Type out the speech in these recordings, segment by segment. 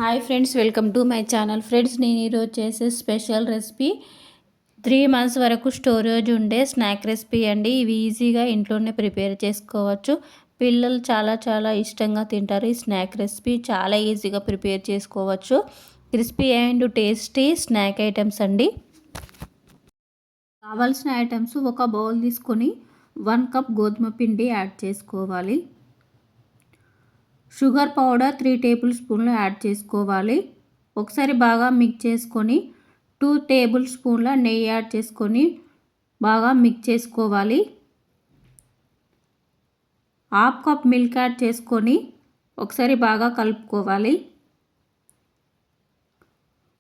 Hi friends, welcome to my channel. Friends, నేను ఈరోజు చేసే స్పెషల్ రెసిపీ 3 months వరకు స్టోరేజ్ ఉండే స్నాక్ రెసిపీ అండి. ఇవి ఈజీగా ఇంట్లోనే ప్రిపేర్ చేసుకోవచ్చు. పిల్లలు చాలా చాలా ఇష్టంగా తింటారు. ఈ స్నాక్ రెసిపీ చాలా ఈజీగా ప్రిపేర్ చేసుకోవచ్చు. Crispy and tasty snack items అండి. కావాల్సిన ఐటమ్స్: ఒక బౌల్ తీసుకొని 1 కప్ గోధుమ పిండి యాడ్ చేసుకోవాలి. షుగర్ పౌడర్ 3 టేబుల్ స్పూన్లు యాడ్ చేసుకోవాలి. ఒకసారి బాగా మిక్స్ చేసుకొని 2 టేబుల్ స్పూన్ల నెయ్యి యాడ్ చేసుకొని బాగా మిక్స్ చేసుకోవాలి. హాఫ్ కప్ మిల్క్ యాడ్ చేసుకొని ఒకసారి బాగా కలుపుకోవాలి.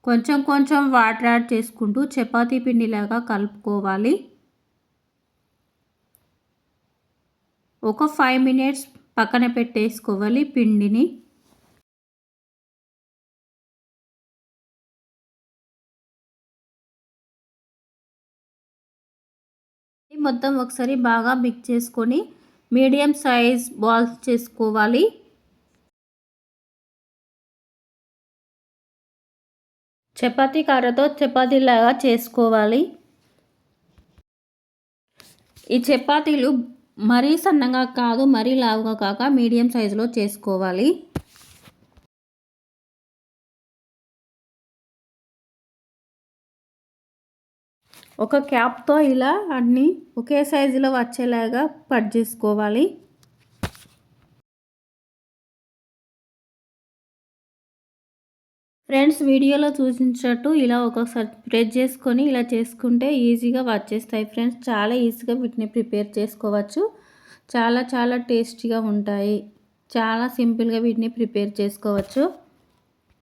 కొంచెం కొంచెం వాటర్ యాడ్ చేసుకుంటూ చపాతీ పిండిలాగా కలుపుకోవాలి. ఒక 5 minutes పక్కన పెట్టేసుకోవాలి పిండిని. మొత్తం ఒకసారి బాగా మిక్స్ చేసుకొని మీడియం సైజ్ బాల్స్ చేసుకోవాలి. చపాతీ కర్రతో చపాతీలాగా చేసుకోవాలి. ఈ చపాతీలు మరీ సన్నగా కాదు, మరీ లావుగా కాక మీడియం సైజులో చేసుకోవాలి. ఒక క్యాప్తో ఇలా అన్నీ ఒకే సైజులో వచ్చేలాగా కట్ చేసుకోవాలి. ఫ్రెండ్స్, వీడియోలో చూపించినట్టు ఇలా ఒకసారి ప్రెస్ చేసుకొని ఇలా చేసుకుంటే ఈజీగా వచ్చేస్తాయి. ఫ్రెండ్స్, చాలా ఈజీగా వీటిని ప్రిపేర్ చేసుకోవచ్చు. చాలా చాలా టేస్టీగా ఉంటాయి. చాలా సింపుల్గా వీటిని ప్రిపేర్ చేసుకోవచ్చు.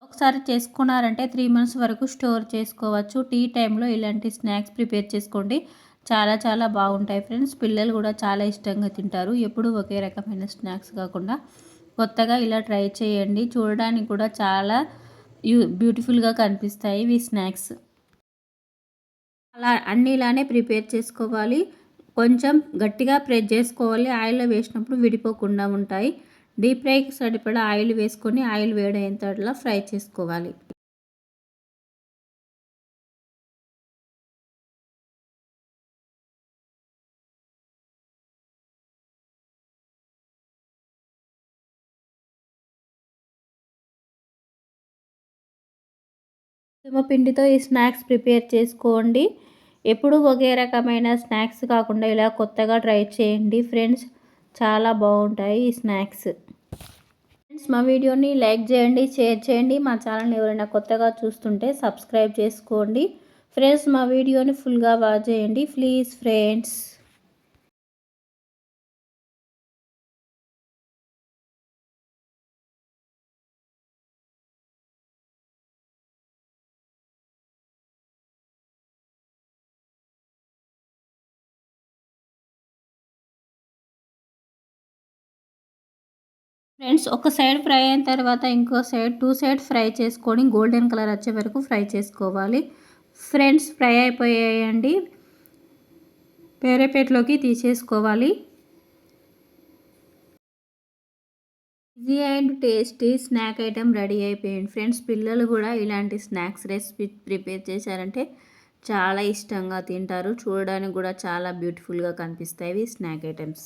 ఒకసారి చేసుకున్నారంటే 3 months వరకు స్టోర్ చేసుకోవచ్చు. టీ టైంలో ఇలాంటి స్నాక్స్ ప్రిపేర్ చేసుకోండి. చాలా చాలా బాగుంటాయి ఫ్రెండ్స్. పిల్లలు కూడా చాలా ఇష్టంగా తింటారు. ఎప్పుడు ఒకే రకమైన స్నాక్స్ కాకుండా కొత్తగా ఇలా ట్రై చేయండి. చూడడానికి కూడా చాలా బ్యూటిఫుల్గా కనిపిస్తాయి ఇవి స్నాక్స్. అలా అన్నీ ఇలానే ప్రిపేర్ చేసుకోవాలి. కొంచెం గట్టిగా ప్రెస్ చేసుకోవాలి. ఆయిల్లో వేసినప్పుడు విడిపోకుండా ఉంటాయి. డీప్ ఫ్రైకి సరిపడా ఆయిల్ వేసుకొని ఆయిల్ వేడైనంతలా ఫ్రై చేసుకోవాలి. గోధుమ పిండితో ఈ స్నాక్స్ ప్రిపేర్ చేసుకోండి. ఎప్పుడు ఒకే రకమైన స్నాక్స్ కాకుండా ఇలా కొత్తగా ట్రై చేయండి ఫ్రెండ్స్. చాలా బాగుంటాయి ఈ స్నాక్స్. ఫ్రెండ్స్, మా వీడియోని లైక్ చేయండి, షేర్ చేయండి. మా ఛానల్ని ఎవరైనా కొత్తగా చూస్తుంటే సబ్స్క్రైబ్ చేసుకోండి. ఫ్రెండ్స్, మా వీడియోని ఫుల్గా వాచ్ చేయండి ప్లీజ్ ఫ్రెండ్స్. ఫ్రెండ్స్, ఒక సైడ్ ఫ్రై అయిన తర్వాత ఇంకో సైడ్ 2 సైడ్ ఫ్రై చేసుకొని గోల్డెన్ కలర్ వచ్చే వరకు ఫ్రై చేసుకోవాలి. ఫ్రెండ్స్, ఫ్రై అయిపోయాయండి. వేరే ప్లేట్లోకి తీసేసుకోవాలి. Easy and tasty snack item ready అయిపోయింది ఫ్రెండ్స్. పిల్లలు కూడా ఇలాంటి స్నాక్స్ రెసిపీ ప్రిపేర్ చేశారంటే చాలా ఇష్టంగా తింటారు. చూడడానికి కూడా చాలా బ్యూటిఫుల్గా కనిపిస్తాయి స్నాక్ ఐటమ్స్.